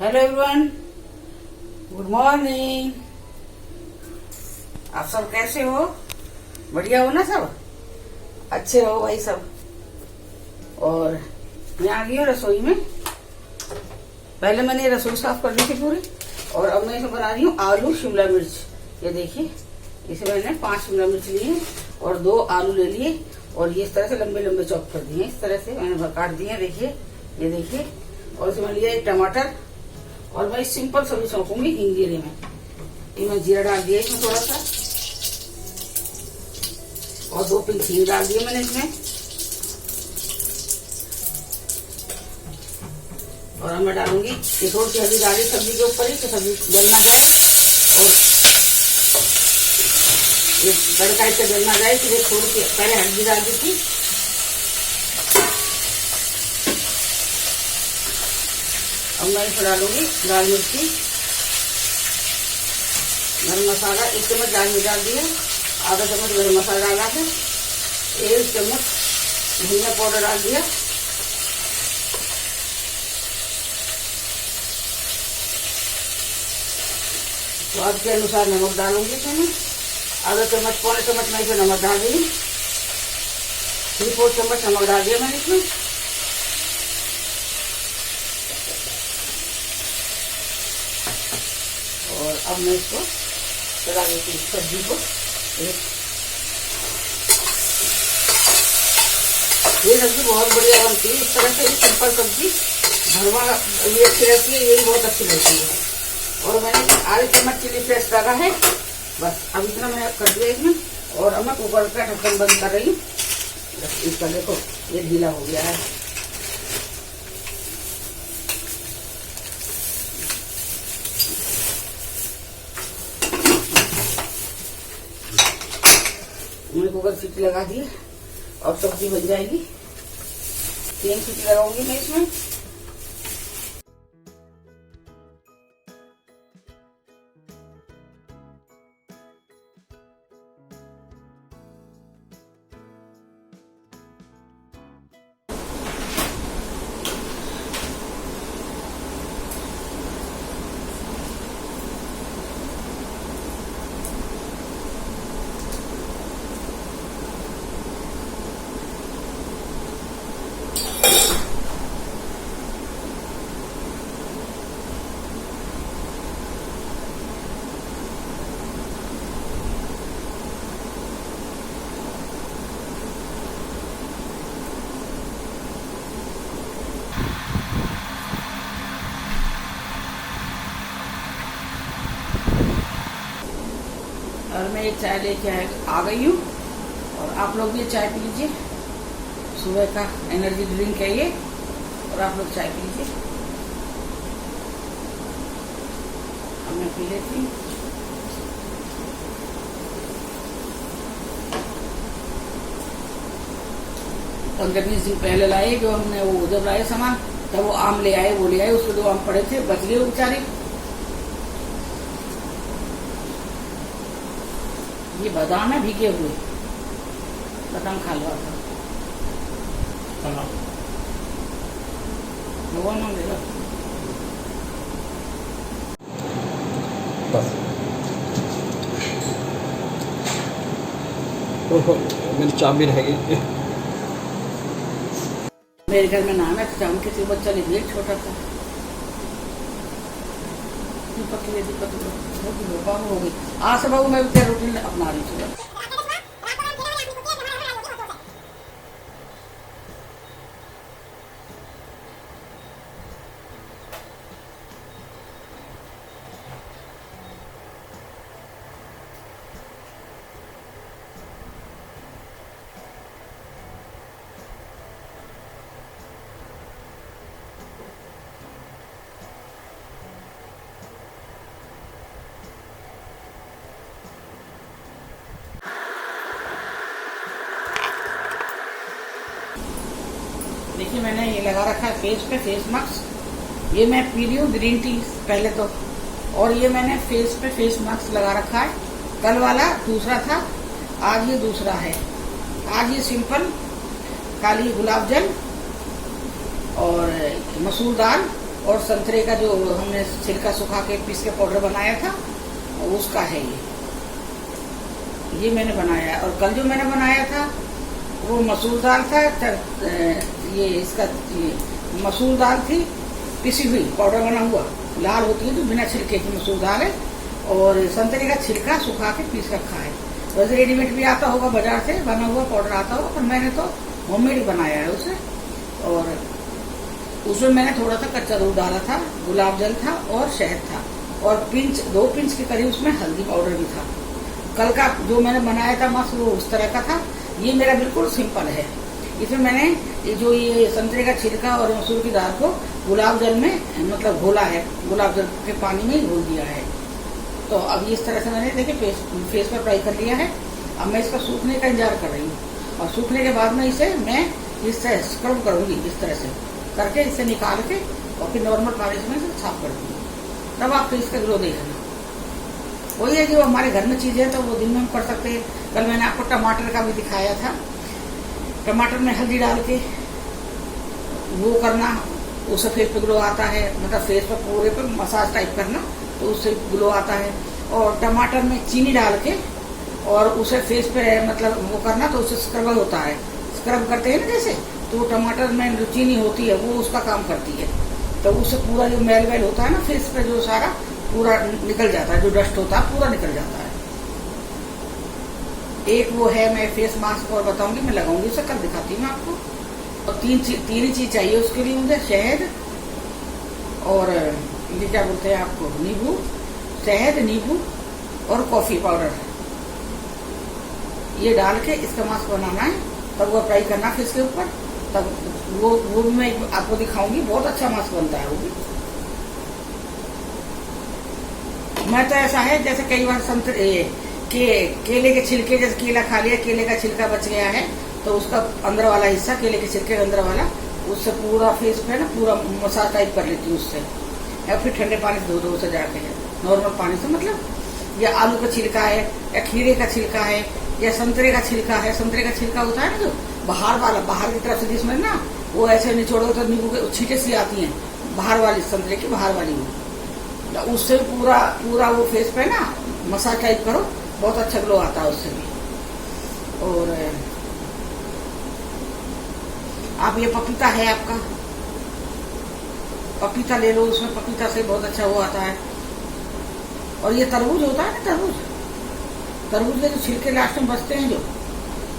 Hello everyone, good morning. आप सब कैसे हो? बढ़िया हो ना सब? अच्छे रहो भाई सब। और मैं आ गई हूँ रसोई में। पहले मैंने रसोई साफ कर ली थी पूरी, और अब मैं इसमें बना रही हूँ आलू शिमला मिर्च। ये देखिए, इसे मैंने 5 शिमला मिर्च लिए और 2 आलू ले लिए, और ये इस तरह से लंबे लंबे चॉप कर दिए। इस तरह से मैंने काट दिए, देखिए, ये देखिए। और इसमें लिया 1 टमाटर, और मैं सिंपल सब्जी छौंकूंगी हींग जीरे में। ये मैं जीरा डाल दिया इसमें थोड़ा सा, और 2 पिंच हींग डाल दिए मैंने इसमें। और अब मैं डालूंगी ये थोड़ी सी हल्दी डाली सब्जी के ऊपर ही, तो सब्जी जल ना जाए, और ये तड़का इससे जल ना जाए, इसलिए थोड़ी सी पहले हल्दी डाल दी थी। अब मैं इसमें डालूंगी लाल मिर्ची, गरम मसाला 1 चम्मच लाल मिर्च डाल दिया, आधा चम्मच गरम मसाला डाला है, 1 चम्मच धनिया पाउडर डाल दिया, स्वाद के अनुसार नमक डालूंगी इसमें। आधा चम्मच, पौने चम्मच मैं इसमें नमक डाल दी, 3/4 चम्मच नमक डाल दिया मैंने इसमें। और अब मैं इसको चला देती हूँ सब्जी को। ये सब्जी बहुत बढ़िया बनती है इस तरह से। सिंपल सब्जी भरवा ये अच्छी रहती है, यही बहुत अच्छी रहती है। और मैंने आधे चम्मच चिली फ्लेक्स डाला है, बस अब इतना मैंने कर दिया इसमें। और अब मैं कुकर का ढक्कन बंद कर रही हूँ। इसका देखो ये ढीला हो गया है। मैंने कुकर सीटी लगा दी और सब्जी बन जाएगी। 3 सीटी लगाऊंगी मैं इसमें। और मैं एक चाय लेके आ गई हूँ, और आप लोग भी चाय पी लीजिए। सुबह का एनर्जी ड्रिंक है ये, और आप लोग चाय पी लीजिए। अब मैं पी लेती हूँ। तो 20 दिन पहले लाए, जो हमने वो जब लाए सामान, तब वो आम ले आए, वो ले आए। उसके 2 आम पड़े थे, बच गए बेचारे। ये बादाम है भीगे हुए, बादाम खा लो। भगवान नाम देगा बस। मेरी चाबी रह गई। मेरे घर में नाम है चाम, किसी बच्चा ले दिया छोटा सा। दीपक हो गई। आज से बाबू मैं रूटीन अपना रही हूँ। देखिए, मैंने ये लगा रखा है फेस पे फेस मास्क। ये मैं पी रही हूँ ग्रीन टी पहले तो, और ये मैंने फेस पे फेस मास्क लगा रखा है। कल वाला दूसरा था, आज ये दूसरा है। आज ये सिंपल काली गुलाब जल और मसूर दाल और संतरे का जो हमने छिलका सुखा के पीस के पाउडर बनाया था उसका है ये मैंने बनाया है। और कल जो मैंने बनाया था वो मसूर दाल था, ये इसका ये मसूर दाल थी पिसी हुई, पाउडर बना हुआ, लाल होती है जो बिना छिलके की मसूर दाल है। और संतरे का छिलका सुखा के पीस रखा है। वैसे रेडीमेड भी आता होगा, बाजार से बना हुआ पाउडर आता होगा, पर मैंने तो होममेड बनाया है उसे। और उसमें मैंने थोड़ा सा कच्चा दूध डाला था, गुलाब जल था और शहद था, और 2 पिंच के करीब उसमें हल्दी पाउडर भी था। कल का जो मैंने बनाया था मस्त वो उस तरह का था। ये मेरा बिल्कुल सिंपल है। इसमें मैंने ये संतरे का छिलका और मसूर की दाल को गुलाब जल में मतलब घोला है, गुलाब जल के पानी में ही घोल दिया है। तो अब इस तरह से मैंने देखिए फेस पर अप्लाई कर लिया है। अब मैं इसका सूखने का इंतजार कर रही हूँ, और सूखने के बाद में इसे मैं इस तरह स्क्रब करूँगी, इस तरह से करके इसे निकाल के और फिर नॉर्मल पानी से मैं इसे साफ कर दूँगी। तब आप इसका ग्लो देखना। वही है जो हमारे घर में चीजें तो वो दिन में हम कर सकते हैं। कल मैंने आपको टमाटर का भी दिखाया था, टमाटर में हल्दी डाल के वो करना, उससे फेस पे ग्लो आता है, मतलब फेस पर पूरे पे मसाज टाइप करना तो उससे ग्लो आता है। और टमाटर में चीनी डाल के और उसे फेस पे मतलब वो करना तो उससे स्क्रब होता है, स्क्रब करते हैं ना जैसे, तो टमाटर में जो चीनी होती है वो उसका काम करती है। तो उससे पूरा जो मैल वैल होता है ना फेस पे जो सारा पूरा निकल जाता है, जो डस्ट होता है पूरा निकल जाता है। एक वो है, मैं फेस मास्क और बताऊंगी, मैं लगाऊंगी उसे, कल दिखाती हूँ आपको। और तीन ही चीज चाहिए उसके लिए मुझे, शहद और ये क्या बोलते हैं आपको, नींबू, शहद, नींबू और कॉफी पाउडर, ये डाल के इसका मास्क बनाना है। तब वो अप्लाई करना फेस के ऊपर, तब वो भी मैं आपको दिखाऊंगी। बहुत अच्छा मास्क बनता है वो भी। मैं तो ऐसा है जैसे कई बार केले के छिलके, जैसे केला खा लिया, केले का छिलका बच गया है तो उसका अंदर वाला हिस्सा, केले के छिलके का अंदर वाला, उससे पूरा फेस पे ना पूरा मसाज टाइप कर लेती हूँ उससे। या फिर ठंडे पानी से धो से जाके है, नॉर्मल पानी से, मतलब या आलू का छिलका है या खीरे का छिलका है या संतरे का छिलका है। संतरे का छिलका होता है ना जो बाहर वाला, बाहर की तरफ से, जिसमें ना वो ऐसे निचोड़ो तो नींबू के छींटे सी आती हैं, बाहर वाली संतरे की बाहर वाली वो, तो उससे पूरा वो फेस पे ना मसाज टाइप करो, बहुत अच्छा ग्लो आता है उससे भी। और आप ये पपीता है आपका, पपीता ले लो, उसमें पपीता से बहुत अच्छा वो आता है। और ये तरबूज होता है ना, तरबूज के जो छिलके लास्ट में बचते हैं जो,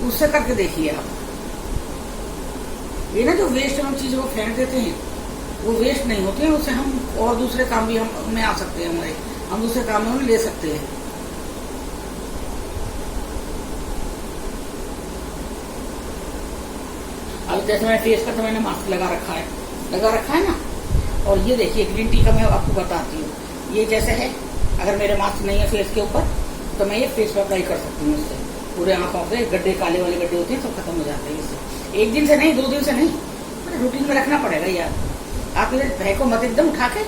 उससे करके देखिए आप। ये ना जो वेस्ट हम चीज वो फेंक देते हैं, वो वेस्ट नहीं होते हैं, उससे हम और दूसरे काम भी हम में आ सकते हैं, हमारे हम दूसरे काम में ले सकते हैं। अब जैसे मैं फेस पर तो मैंने मास्क लगा रखा है ना। और ये देखिए ग्रीन टी का मैं आपको बताती हूँ। ये जैसे है, अगर मेरे मास्क नहीं है फेस के ऊपर तो मैं ये फेस पर अप्लाई कर सकती हूँ। इससे पूरे आंखों से गड्ढे, काले वाले गड्ढे होते हैं, सब खत्म हो जाते हैं इससे। 1 दिन से नहीं, 2 दिन से नहीं, रूटीन में रखना पड़ेगा यार। आप इधर भय को मत एकदम उठा के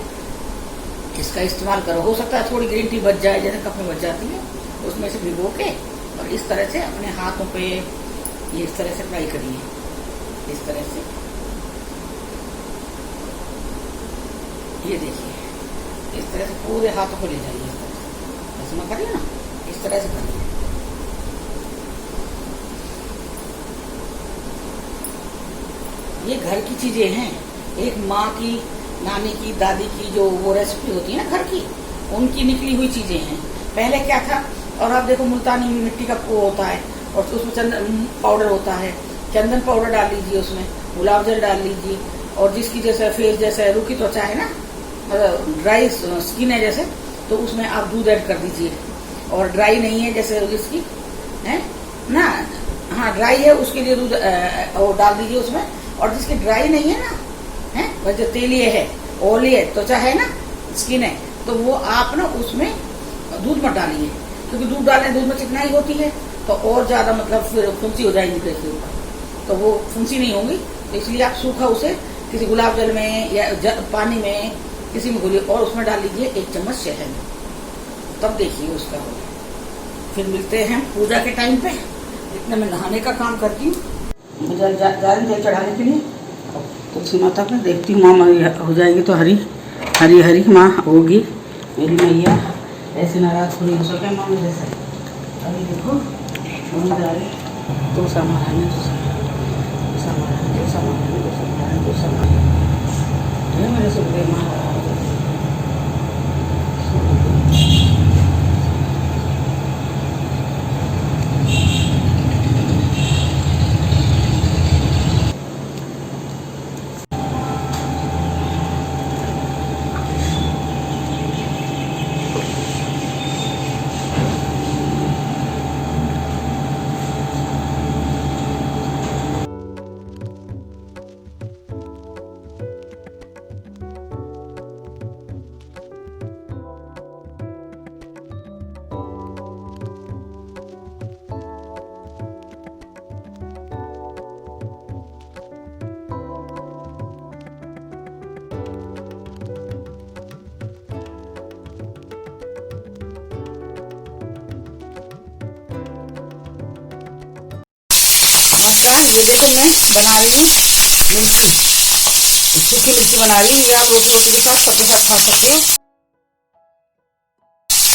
इसका इस्तेमाल करो। हो सकता है थोड़ी ग्रीन टी बच जाए, जैसे कप में बच जाती है, उसमें से भिगो के और इस तरह से अपने हाथों पे ये इस तरह से अप्लाई करिए, इस तरह से। ये देखिए, इस तरह से पूरे हाथों को ले जाइए, इस तरह से ऐसे ना करिए ना, इस तरह से करिए। ये घर की चीजें हैं, एक माँ की, नानी की, दादी की जो वो रेसिपी होती है ना घर की, उनकी निकली हुई चीजें हैं। पहले क्या था, और आप देखो मुल्तानी मिट्टी का वो होता है और उसमें चंदन पाउडर होता है, चंदन पाउडर डाल लीजिए, उसमें गुलाब जल डाल लीजिए। और जिसकी जैसे फेस जैसे रूखी त्वचा है ना, ड्राई स्किन है जैसे, तो उसमें आप दूध ऐड कर दीजिए। और ड्राई नहीं है जैसे जिसकी है ना, हाँ ड्राई है, उसके लिए दूध वो डाल दीजिए उसमें। और जिसकी ड्राई नहीं है ना, है वह जो तेलीय है, ओली है, त्वचा है ना, स्किन है, तो वो आप ना उसमें दूध मत डालिए, क्योंकि दूध डालने दूध में चिकनाई होती है तो और ज्यादा मतलब फिर फुंसी हो जाएगी फेस के ऊपर, तो वो फुंसी नहीं होगी। तो इसलिए आप सूखा उसे किसी गुलाब जल में या पानी में किसी में घोलिए और उसमें डाल लीजिए 1 चम्मच शहद, तब देखिए उसका होगा। फिर मिलते हैं पूजा के टाइम पे। इतना मैं नहाने का काम करती हूँ, जान तेल चढ़ाने के लिए तुलसी माता पे देखती हूँ, माँ हो जाएगी तो हरी हरी हरी माँ होगी मेरी मैया, ऐसे नाराज थोड़ी हो सके माँ मेरे से। अभी देखो उम्मीदवार तो समाधान है, मेरे सुखदेव महाराज। नमस्कार, ये देखो मैं बना रही हूँ मिर्ची, सूखी मिर्ची बना रही हूँ। ये आप रोटी रोटी के साथ सबके साथ खा सकते हो।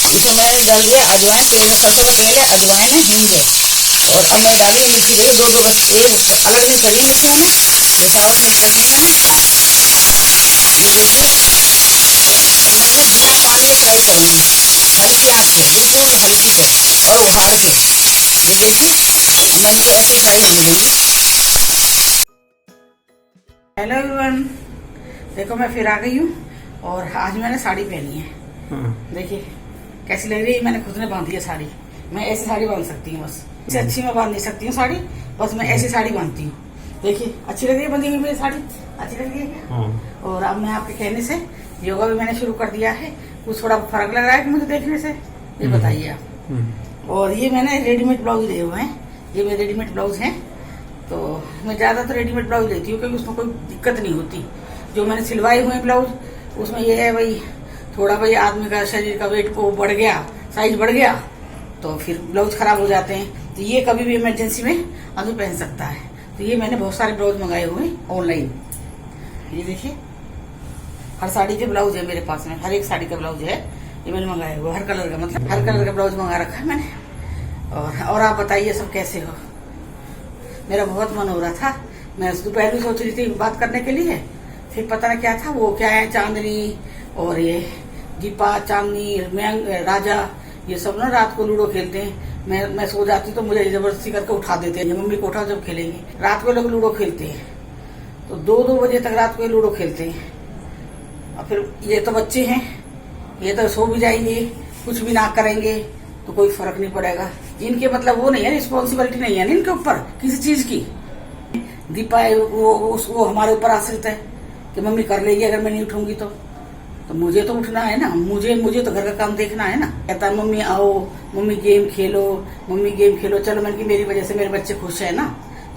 इसमें मैंने डाल दिया अजवाइन, तेल में सरसों का तेल है, अजवाइन है, हींग है। और अब मैं डाली मिर्ची गई दो दो बस, एक अलग नहीं करी है मिर्ची मैंने, ये साबुत मिर्च रखी है मैंने। ये देखिए, और मैं ये बिना पानी में फ्राई करूँगी, हल्की आँच पे, बिल्कुल हल्की पे और उखाड़ के। ये देखिए, मैं इनको ऐसे ही फ्राई होने दूंगी। हेलो एवरीवन, देखो मैं फिर आ गई हूँ और आज मैंने साड़ी पहनी है। देखिए कैसी लग रही है, मैंने खुद ने बांधी है साड़ी। मैं ऐसी साड़ी बांध सकती हूँ, बस इससे अच्छी मैं बांध नहीं सकती हूँ साड़ी, बस मैं ऐसी साड़ी बांधती हूँ। देखिए अच्छी लग रही है बंधी हुई मेरी साड़ी, अच्छी लग रही है क्या? और अब मैं आपके कहने से योगा भी मैंने शुरू कर दिया है। कुछ थोड़ा फर्क लग रहा है कि मुझे देखने से, ये बताइए आप। और ये मैंने रेडीमेड ब्लाउज लिए हुए हैं, ये मेरे रेडीमेड ब्लाउज हैं। तो मैं ज़्यादातर रेडीमेड ब्लाउज लेती हूँ क्योंकि उसमें कोई दिक्कत नहीं होती। जो मैंने सिलवाए हुए ब्लाउज उसमें ये है भाई, थोड़ा भाई आदमी का शरीर का वेट को बढ़ गया, साइज बढ़ गया तो फिर ब्लाउज खराब हो जाते हैं। तो ये कभी भी इमरजेंसी में आदमी पहन सकता है। तो ये मैंने बहुत सारे ब्लाउज मंगाए हुए हैं ऑनलाइन। ये देखिए हर साड़ी के ब्लाउज है मेरे पास में, हर एक साड़ी का ब्लाउज है ये मैंने मंगाया हुआ, हर कलर का, मतलब हर कलर का ब्लाउज मंगा रखा है मैंने। और आप बताइए सब कैसे हो? मेरा बहुत मन हो रहा था, मैं दोपहर भी सोच रही थी बात करने के लिए, फिर पता नहीं क्या था, वो क्या है चांदनी और ये दीपा, चांदनी, मयंक, राजा, ये सब ना रात को लूडो खेलते हैं। मैं सो जाती तो मुझे जबरदस्ती करके उठा देते हैं, मम्मी को उठाओ जब खेलेंगे। रात को लोग लूडो खेलते हैं तो 2-2 बजे तक रात को लूडो खेलते हैं। और फिर ये तो बच्चे हैं, ये तो सो भी जाएंगे, कुछ भी ना करेंगे तो कोई फर्क नहीं पड़ेगा। इनके मतलब वो नहीं है, रिस्पॉन्सिबिलिटी नहीं है इनके ऊपर किसी चीज की। दीपा वो हमारे ऊपर आश्रित है कि मम्मी कर लेगी अगर मैं नहीं उठूंगी तो मुझे तो उठना है ना, मुझे तो घर का काम देखना है ना। कहता मम्मी आओ, मम्मी गेम खेलो, मम्मी गेम खेलो। चलो मैंने कि मेरी वजह से मेरे बच्चे खुश है ना,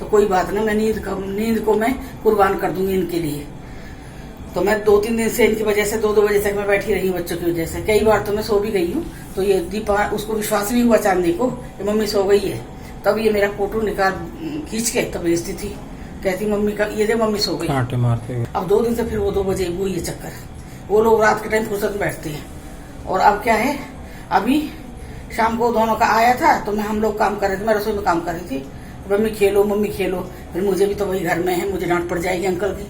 तो कोई बात नहीं, मैं नींद को मैं कुर्बान कर दूंगी इनके लिए। तो मैं 2-3 दिन से इनकी वजह से 2-2 बजे तक मैं बैठी रही हूँ बच्चों की वजह से। कई बार तो मैं सो भी गई हूँ। तो ये दीपा, उसको विश्वास नहीं हुआ चांदनी को कि मम्मी सो गई है, तब ये मेरा फोटो निकाल खींच के तब भेजती थी, कहती मम्मी का ये दे मम्मी सो गई। अब 2 दिन से फिर वो 2 बजे वो ये चक्कर, वो लोग रात के टाइम फुर्सत में बैठते हैं। और अब क्या है, अभी शाम को दोनों का आया था तो हम लोग काम कर रहे थे, मैं रसोई में काम कर रही थी। मम्मी खेलो, फिर मुझे भी तो वही घर में है, मुझे डांट पड़ जाएगी अंकल की।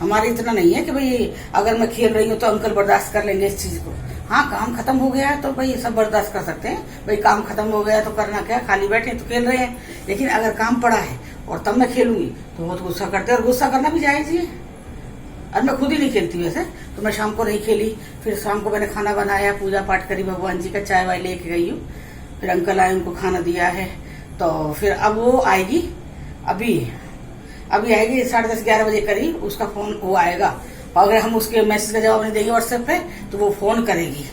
हमारे इतना नहीं है कि भाई अगर मैं खेल रही हूँ तो अंकल बर्दाश्त कर लेंगे इस चीज को। हाँ काम खत्म हो गया है तो भाई सब बर्दाश्त कर सकते हैं, भाई काम खत्म हो गया तो करना क्या, खाली बैठे तो खेल रहे हैं। लेकिन अगर काम पड़ा है और तब मैं खेलूंगी तो बहुत गुस्सा करते हैं, और गुस्सा करना भी जायज ही है। और मैं खुद ही नहीं खेलती वैसे, तो मैं शाम को नहीं खेली। फिर शाम को मैंने खाना बनाया, पूजा पाठ करी, भगवान जी का चाय वाय लेके गई हूँ। फिर अंकल आए, उनको खाना दिया है। तो फिर अब वो आएगी, अभी आएगी 10:30-11 बजे करीब, उसका फोन वो आएगा। और अगर हम उसके मैसेज का जवाब नहीं देंगे व्हाट्सएप पे तो वो फोन करेगी,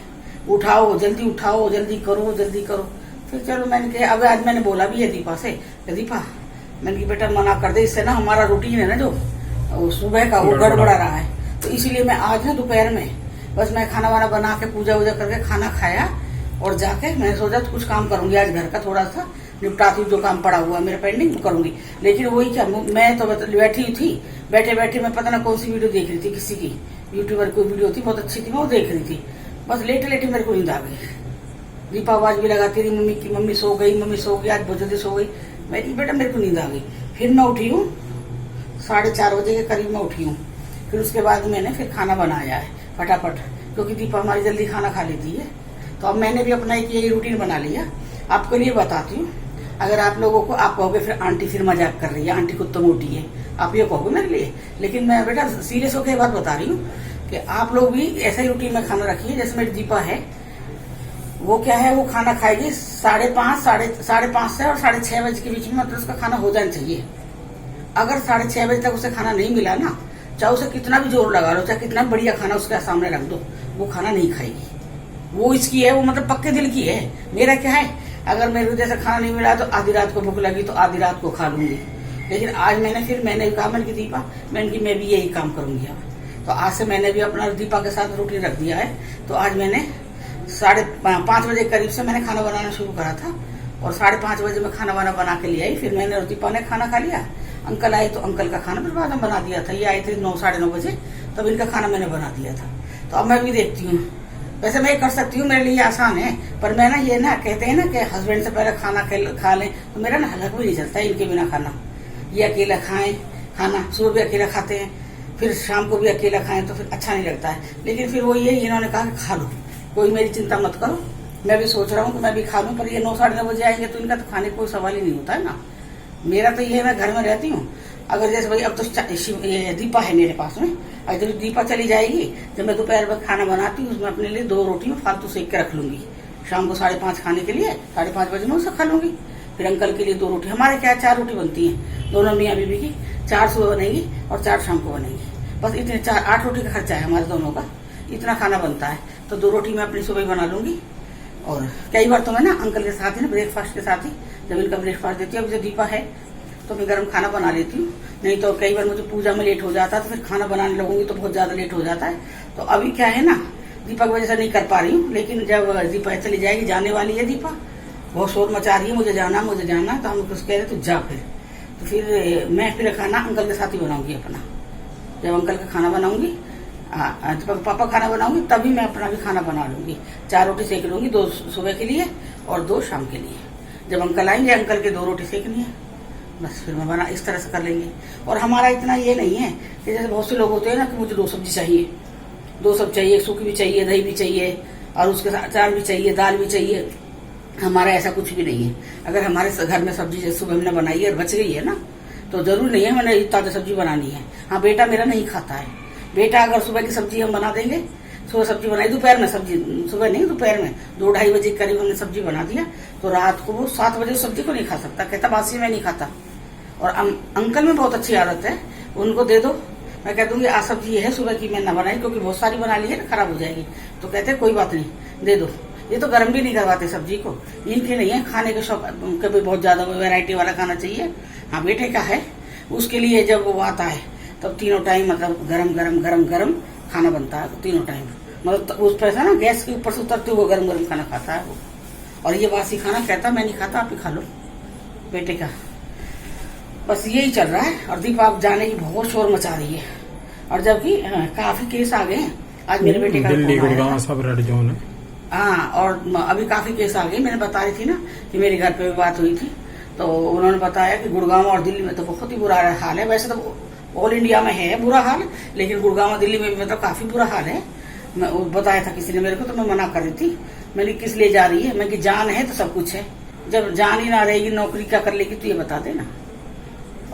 उठाओ जल्दी करो। फिर चलो मैंने कहा, अब आज मैंने बोला भी है दीपा से, दीपा मैंने कहा बेटा मना कर दे, इससे ना हमारा रूटीन है ना जो सुबह का वो गड़बड़ा रहा है। तो इसलिए मैं आज ना दोपहर में बस मैं खाना वाना बना के पूजा वूजा करके खाना खाया और जाके मैंने सोचा तो कुछ काम करूंगी आज घर का थोड़ा सा, निपटाती हूँ, जो काम पड़ा हुआ मेरा पेंडिंग करूंगी। लेकिन वही क्या, मैं तो बैठी हुई थी, बैठे बैठे मैं पता ना कौन सी वीडियो देख रही थी, किसी की यूट्यूबर की वीडियो थी, बहुत अच्छी थी, मैं वो देख रही थी। बस लेटे लेटे मेरे को नींद आ गई। दीपा आवाज भी लगाती रही मम्मी की, मम्मी सो गई, मम्मी सो गई, आज बहुत जल्दी सो गई। मैं बेटा मेरे को नींद आ गई। फिर मैं उठी हूँ 4:30 बजे के करीब मैं उठी हूँ। फिर उसके बाद मैंने फिर खाना बनाया है फटाफट, क्योंकि दीपा हमारी जल्दी खाना खा लेती है। तो अब मैंने भी अपना एक यही रूटीन बना लिया। आपके लिए बताती हूँ, अगर आप लोगों को आप कहोगे फिर आंटी फिर मजाक कर रही है, आंटी खुद तो मोटी है, आप ये कहोगे मेरे लिए। लेकिन मैं बेटा सीरियस होकर ये बात बता रही हूँ कि आप लोग भी ऐसा ही रूटीन में खाना रखिए। जैसे मेरी दीपा है, वो क्या है, वो खाना खाएगी 5:30 से और 6:30 बजे के बीच में, मतलब उसका खाना हो जाना चाहिए। अगर 6:30 बजे तक उसे खाना नहीं मिला ना, चाहे उसे कितना भी जोर लगा लो, चाहे कितना बढ़िया खाना उसके सामने रख दो, वो खाना नहीं खाएगी। वो इसकी है, वो मतलब पक्के दिल की है। मेरा क्या है, अगर मेरे को जैसे खाना नहीं मिला तो आधी रात को भूख लगी तो आधी रात को खा लूंगी। लेकिन आज मैंने कहा, मैंने की दीपा, मैं भी यही काम करूंगी अब। तो आज से मैंने भी अपना दीपा के साथ रूटीन रख दिया है। तो आज मैंने 5:30 बजे करीब से मैंने खाना बनाना शुरू करा था, और 5:30 बजे मैं खाना बना के ले आई। फिर मैंने और दीपा ने खाना खा लिया। अंकल आए तो अंकल का खाना फिर बाद में बना दिया था। ये आए थे 9-9:30 बजे, तब इनका खाना मैंने बना दिया था। तो अब मैं भी देखती हूँ, वैसे मैं कर सकती हूँ, मेरे लिए आसान है। पर मैं ना ये ना कहते हैं ना कि हस्बैंड से पहले खाना खा लें, तो मेरा ना हलक भी नहीं चलता इनके बिना खाना। ये अकेला खाएं खाना, सुबह भी अकेला खाते हैं, फिर शाम को भी अकेला खाएं, तो फिर अच्छा नहीं लगता है। लेकिन फिर वो ये इन्होंने कहा कि खा लो, कोई मेरी चिंता मत करो। मैं भी सोच रहा हूँ कि मैं भी खा लूँ, पर ये 9-9:30 बजे आएंगे तो इनका तो खाने का कोई सवाल ही नहीं होता है ना। मेरा तो ये है, मैं घर में रहती हूँ। अगर जैसे भाई अब तो दीपा है मेरे पास में, अगर जब दीपा चली जाएगी, जब मैं दोपहर में खाना बनाती हूँ, उसमें अपने लिए 2 रोटी में फालतू सेक के रख लूंगी। शाम को 5:30 खाने के लिए 5:30 बजे मैं उसे खा लूंगी। फिर अंकल के लिए 2 रोटी, हमारे क्या 4 रोटी बनती है, दोनों मियाँ बीबी की। 4 सुबह बनेगी और 4 शाम को बनेगी। बस इतने 8 रोटी का खर्चा है हमारे दोनों का, इतना खाना बनता है। तो 2 रोटी मैं अपनी सुबह बना लूंगी। और कई बार तो मैं ना अंकल के साथ ही ना, ब्रेकफास्ट के साथ ही, जब इनका ब्रेकफास्ट देती हूँ, अब जब दीपा है तो मैं गर्म खाना बना लेती हूँ। नहीं तो कई बार मुझे पूजा में लेट हो जाता है, तो फिर खाना बनाने लगूंगी तो बहुत ज्यादा लेट हो जाता है। तो अभी क्या है ना, दीपा की वजह से नहीं कर पा रही हूँ। लेकिन जब दीपा चली जाएगी, जाने वाली है दीपा, बहुत शोर मचा रही है, मुझे जाना तो हम कुछ कह रहे तो जा। फिर मैं फिर खाना अंकल के साथ ही बनाऊंगी अपना। जब अंकल का खाना बनाऊंगी, पापा खाना बनाऊंगी, तभी मैं अपना भी खाना बना लूंगी। 4 रोटी सेक लूंगी, 2 सुबह के लिए और 2 शाम के लिए। जब अंकल आएंगे, अंकल के 2 रोटी सेकनी है, बस फिर मैं बना इस तरह से कर लेंगे। और हमारा इतना ये नहीं है कि जैसे बहुत से लोग होते हैं ना कि मुझे 2 सब्जी चाहिए, 2 सब चाहिए, सूखी भी चाहिए, दही भी चाहिए, और उसके साथ अचार भी चाहिए, दाल भी चाहिए। हमारा ऐसा कुछ भी नहीं है। अगर हमारे घर में सब्जी जैसे सुबह हमने बनाई है और बच गई है ना, तो जरूर नहीं है मैंने ताजा सब्जी बनानी है। हाँ, बेटा मेरा नहीं खाता है। बेटा अगर सुबह की सब्जी हम बना देंगे, सुबह सब्जी बनाई, दोपहर में सब्जी, सुबह नहीं दोपहर में 2-2:30 बजे करीब हमने सब्जी बना दिया, तो रात को वो 7 बजे सब्जी को नहीं खा सकता, कहता बासी में नहीं खाता। और अंकल में बहुत अच्छी आदत है, उनको दे दो, मैं कह दूंगी आज सब्जी ये है, सुबह की मैं न बनाई क्योंकि बहुत सारी बना ली है ना, खराब हो जाएगी। तो कहते कोई बात नहीं, दे दो। ये तो गर्म भी नहीं करवाते सब्जी को, इनके नहीं है खाने के शौक, कभी बहुत ज्यादा वैरायटी वाला खाना चाहिए। हाँ, बेटे का है, उसके लिए जब वो आता है तब तीनों टाइम मतलब गरम खाना बनता है, तीनों टाइम मतलब उस पर ना गैस के ऊपर से उतरते हुए गरम खाना खाता है वो। और ये बासी खाना कहता मैं नहीं खाता, आप ही खा लो बेटे का। बस यही चल रहा है। और दीपा आप जाने की बहुत शोर मचा रही है, और जबकि काफी केस आ गए आज मेरे बेटे का, दिल्ली गुड़गांव सब रेड जोन है। हाँ, और अभी काफी केस आ गए। मैंने बता रही थी ना कि मेरे घर पे भी बात हुई थी, तो उन्होंने बताया कि गुड़गांव और दिल्ली में तो बहुत ही बुरा हाल है। वैसे तो ऑल इंडिया में है बुरा हाल, लेकिन गुड़गांव और दिल्ली में भी मतलब काफी बुरा हाल है। मैं बताया था किसी ने मेरे को, तो मैं मना कर रही थी। मैंने किस लिए जा रही है, मैं कि जान है तो सब कुछ है, जब जान ही ना रहेगी नौकरी क्या कर लेगी, तो ये बता देना।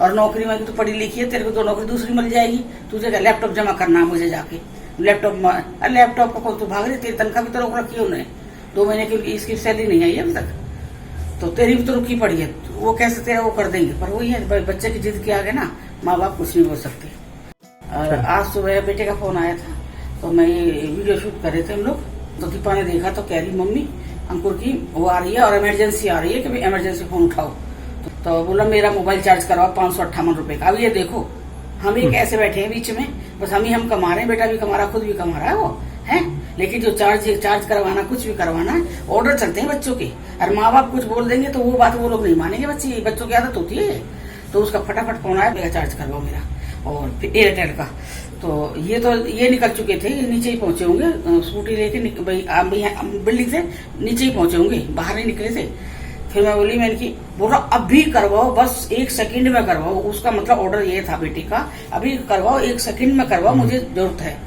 और नौकरी में तो पढ़ी लिखी है, तेरे को तो नौकरी दूसरी मिल जाएगी, तुझे क्या लैपटॉप जमा करना है मुझे जाके, लैपटॉप को तो भाग रही, तेरी तनख्वाह भी तो रोक रखी है उन्होंने, 2 महीने की इसकी सैलरी नहीं आई अभी तक, तो तेरी भी तो रुकी पड़ी है, वो कैसे तेरा वो कर देंगे। पर वही है, बच्चे की जिद के आगे ना माँ बाप कुछ नहीं बोल सकते। आज सुबह बेटे का फोन आया था, तो मैं ये वीडियो शूट कर रहे थे हम लोग, तो दीपा ने देखा तो कह रही मम्मी अंकुर की वो आ रही है और इमरजेंसी आ रही है, कि इमरजेंसी फोन उठाओ। तो बोला मेरा मोबाइल चार्ज करवाओ 558 रुपए का। अब ये देखो हम ही कैसे बैठे हैं बीच में, बस हम कमा रहे हैं, बेटा भी कमा रहा, खुद भी कमा रहा है वो है। लेकिन जो चार्ज करवाना, कुछ भी करवाना, ऑर्डर चलते हैं बच्चों के, और माँ बाप कुछ बोल देंगे तो वो बात वो लोग नहीं मानेंगे। बच्चों की आदत होती है। तो उसका फटाफट फोन आया, मेरा चार्ज करवाओ मेरा, और फिर एयरटेल का। तो ये निकल चुके थे, ये नीचे ही पहुंचे होंगे स्कूटी लेके, बिल्डिंग से नीचे ही पहुंचे होंगे, बाहर नहीं निकले थे। फिर मैं बोली, मैंने की बोला अभी करवाओ, बस 1 सेकंड में करवाओ। उसका मतलब ऑर्डर ये था बेटी का, अभी करवाओ, 1 सेकंड में करवाओ, मुझे जरूरत है।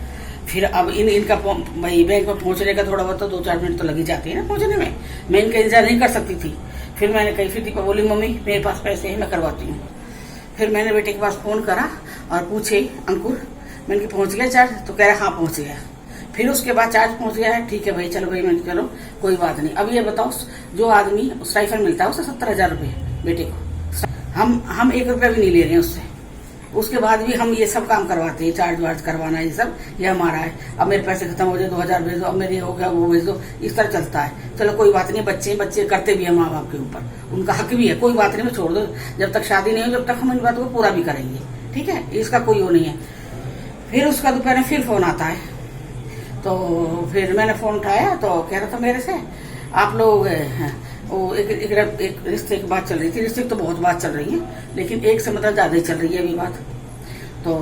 फिर अब इनका भाई बैंक में पहुंचने का थोड़ा बहुत तो 2-4 मिनट तो लग ही जाते हैं ना पहुंचने में। मैं इनका इंतजार नहीं कर सकती थी। फिर मैंने कही, फिर दीपा बोली मम्मी मेरे पास पैसे हैं, मैं करवाती हूँ। फिर मैंने बेटे के पास फोन करा और पूछे, अंकुर मैंने कि पहुंच गया चार्ज? तो कह रहा हाँ पहुंच गया। फिर उसके बाद चार्ज पहुंच गया है, ठीक है भाई, चलो भाई। मैंने चलो कोई बात नहीं। अब ये बताओ, जो आदमी स्टाइफन मिलता है उसे 70,000 रुपये बेटे को, हम 1 रुपया भी नहीं ले रहे हैं उससे। उसके बाद भी हम ये सब काम करवाते हैं, चार्ज वार्ज करवाना, ये सब ये हमारा है। अब मेरे पैसे खत्म हो जाए, 2,000 भेज दो, अब मेरे हो गया वो भेज दो, इस तरह चलता है। चलो कोई बात नहीं, बच्चे करते भी है माँ बाप के ऊपर, उनका हक भी है, कोई बात नहीं, छोड़ दो। जब तक शादी नहीं हो, जब तक हम इन बातों को पूरा भी करेंगे, ठीक है, इसका कोई वो नहीं है। फिर उसका दोपहर में फिर फोन आता है। तो फिर मैंने फोन उठाया तो कह रहा था मेरे से, आप लोग वो एक रिश्ते की बात चल रही थी। रिश्ते की तो बहुत बात चल रही है, लेकिन एक से मतलब ज्यादा ही चल रही है अभी बात। तो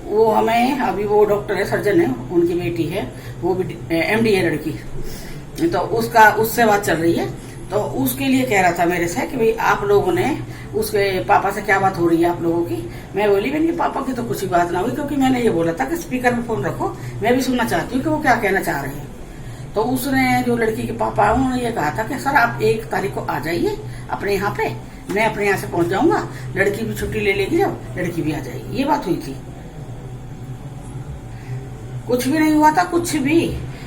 वो हमें, अभी वो डॉक्टर है, सर्जन है, उनकी बेटी है, वो भी MD है लड़की, तो उससे बात चल रही है। तो उसके लिए कह रहा था मेरे से कि भाई आप लोगों ने उसके पापा से क्या बात हो रही है आप लोगों की। मैं बोली, मैंने पापा की तो कुछ ही बात ना हुई, क्योंकि मैंने ये बोला था कि स्पीकर में फोन रखो, मैं भी सुनना चाहती हूँ कि वो क्या कहना चाह रहे हैं। तो उसने, जो लड़की के पापा है, उन्होंने ये कहा था कि सर आप 1 तारीख को आ जाइए अपने यहाँ पे, मैं अपने यहाँ से पहुंच जाऊंगा, लड़की भी छुट्टी ले लेगी, जब लड़की भी आ जाएगी। ये बात हुई थी, कुछ भी नहीं हुआ था, कुछ भी।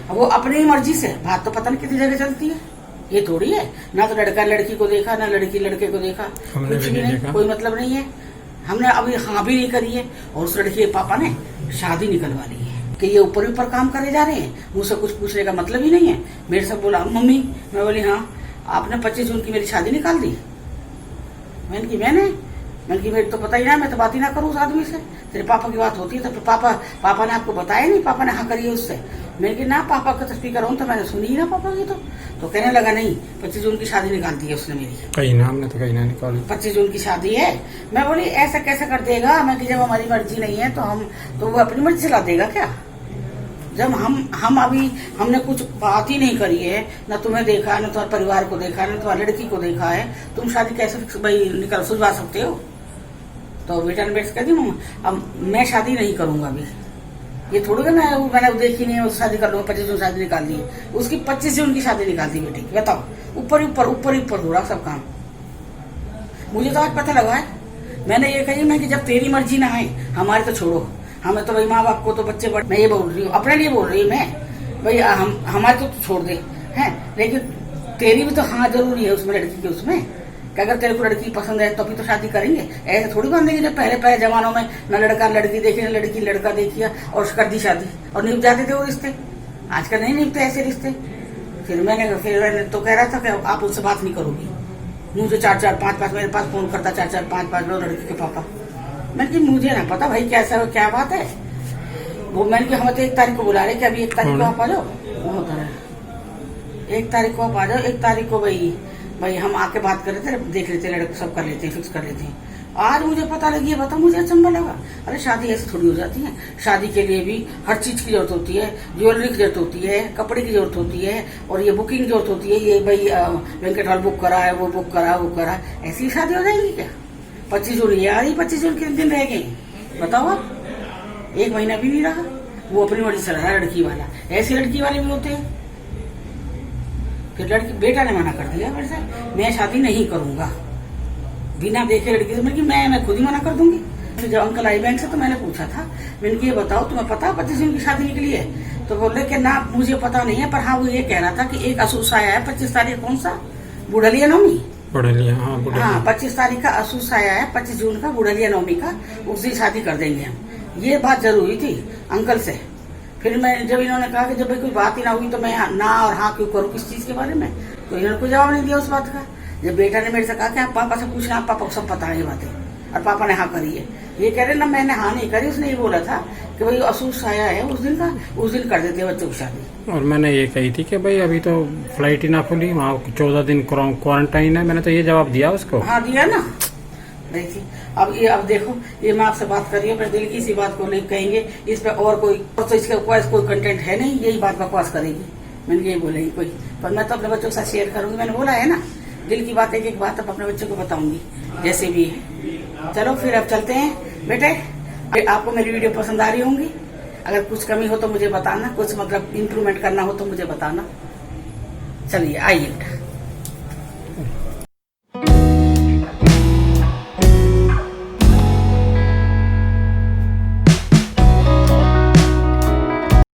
वो अपनी ही मर्जी से, बात तो पता नहीं कितनी जगह चलती है, ये थोड़ी है ना। तो लड़का लड़की को देखा, ना लड़की लड़के को देखा, कुछ भी नहीं, कोई मतलब नहीं है। हमने अभी हाँ भी नहीं करी है, और उस लड़की के पापा ने शादी निकलवा ली है कि ये ऊपर काम करे जा रहे हैं, मुझसे कुछ पूछने का मतलब ही नहीं है। मेरे से बोला मम्मी, मैं बोली हाँ, आपने 25 जून की मेरी शादी निकाल दी। मैंने की मेरे तो पता ही ना, मैं तो बात ही ना करूँ उस आदमी से। तेरे पापा की बात होती है तो पापा ने आपको बताया नहीं, पापा ने हाँ करी है उससे। मैंने की ना, पापा का स्पीकर हूँ तो मैंने सुनी ही ना पापा की। तो कहने लगा नहीं, 25 जून की शादी निकाल दी है उसने मेरी। कहीं ना, हमने तो कहीं ना निकाली। 25 जून की शादी है। मैं बोली ऐसा कैसे कर देगा? मैं कि जब हमारी मर्जी नहीं है तो वो अपनी मर्जी चला देगा क्या? जब हम अभी हमने कुछ बात ही नहीं करी है, न तुम्हें देखा, न तुम्हारे परिवार को देखा, न तुम्हारी लड़की को देखा है, तुम शादी कैसे भाई सुझवा सकते हो? तो बेटा ने बेट कह दी, अब मैं शादी नहीं करूंगा अभी। ये थोड़ी ना मैंने देखी नहीं है, शादी कर लूंगा। 25 जून शादी निकाल दी, उसकी 25 जून की शादी निकाल दी बेटी की। बताओ, ऊपर हो रहा सब काम। मुझे तो आज पता लगा है। मैंने ये कही, मैं कि जब तेरी मर्जी ना है, हमारी तो छोड़ो, हमें तो भाई माँ बाप को तो बच्चे बड़े, मैं ये बोल रही हूँ, अपने लिए बोल रही हूँ मैं, भाई हमारे तो छोड़ दे हैं, लेकिन तेरी भी तो हाँ जरूरी है उसमें, लड़की की उसमें, कि अगर तेरे को लड़की पसंद है तो अभी तो शादी करेंगे। ऐसे थोड़ी बांधेंगे जब पहले जमानों में न लड़का लड़की देखे, न लड़की लड़का देखिए, और कर दी शादी और निभ जाते थे वो रिश्ते। आजकल नहीं निभते ऐसे रिश्ते। फिर मैंने तो कह रहा था कि आप उनसे बात नहीं करोगी। मुझे 4-4, 5-5 मेरे पास फोन करता, 4-4, 5-5 लोग लड़की के पापा। मैंने कि मुझे ना पता भाई कैसा है, क्या बात है। वो मैंने कि हमें तो 1 तारीख को बुला रहे कि अभी 1 तारीख को आप आ जाओ। वो होता है 1 तारीख को आप आ जाओ, 1 तारीख को भाई हम आके बात कर रहे थे, देख लेते लड़के, सब कर लेते हैं, फिक्स कर लेते हैं। आज मुझे पता लगी, बता मुझे अचंभा लगा। अरे शादी ऐसे थोड़ी हो जाती है। शादी के लिए भी हर चीज की जरूरत होती है, ज्वेलरी की जरूरत होती है, कपड़े की जरूरत होती है, और ये बुकिंग की जरूरत होती है। ये भाई वेंकट हॉल बुक करा है, वो बुक करा, ऐसी शादी हो जाएगी क्या? 25 जून ये आ रही, 25 जून कितने दिन रह गए बताओ आप? 1 महीना भी नहीं रहा। वो अपनी मर्जी से रहा लड़की वाला। ऐसी लड़की वाले भी होते हैं। फिर लड़की बेटा ने मना कर दिया मेरे से, मैं शादी नहीं करूंगा बिना देखे लड़की से। मैं खुद ही मना कर दूंगी। फिर जब अंकल आई बैंक से तो मैंने पूछा था, मैंने कि ये बताओ तुम्हें पता 25 जून की शादी निकली है? तो बोल रहे कि ना मुझे पता नहीं है, पर हाँ वो ये कह रहा था कि एक असूस आया है 25 तारीख, कौन सा? बुढ़लिया नवमी। हाँ 25 तारीख का असूस आया है, 25 जून का बुढ़लिया नवमी का, उस दिन शादी कर देंगे हम। ये बात जरूरी थी अंकल से। फिर मैं जब इन्होंने कहा कि जब भाई कोई बात ही ना हुई तो मैं ना और हाँ क्यों करूँ किस चीज के बारे में, तो इन्होंने कोई जवाब नहीं दिया उस बात का। जब बेटा ने मेरे से कहा कि आप पापा से पूछना, आप पापा को सब पता है ये बातें, और पापा ने हाँ करी है। ये कह रहे ना मैंने हाँ नहीं करी, उसने ये बोला था कि भाई असूस आया है उस दिन का, उस दिन कर देते बच्चों की शादी। और मैंने ये कही थी कि भाई अभी तो फ्लाइट ही ना खुली, वहाँ 14 दिन क्वारंटाइन है। मैंने तो ये जवाब दिया उसको। हाँ दिया ना। देखिए अब देखो, ये मैं आपसे बात कर रही हूँ, अपने दिल की इसी बात को नहीं कहेंगे, इस पे और कोई तो इसके कोई कंटेंट है नहीं, यही बात बकवास करेगी। मैंने यही बोलेगी कोई, पर मैं तो अपने बच्चों के साथ शेयर करूंगी। मैंने बोला है ना, दिल की बात एक बात अब अपने बच्चों को बताऊंगी जैसे भी है। चलो फिर अब चलते हैं बेटे। आपको मेरी वीडियो पसंद आ रही होंगी, अगर कुछ कमी हो तो मुझे बताना, कुछ मतलब इम्प्रूवमेंट करना हो तो मुझे बताना। चलिए आइए बेटा।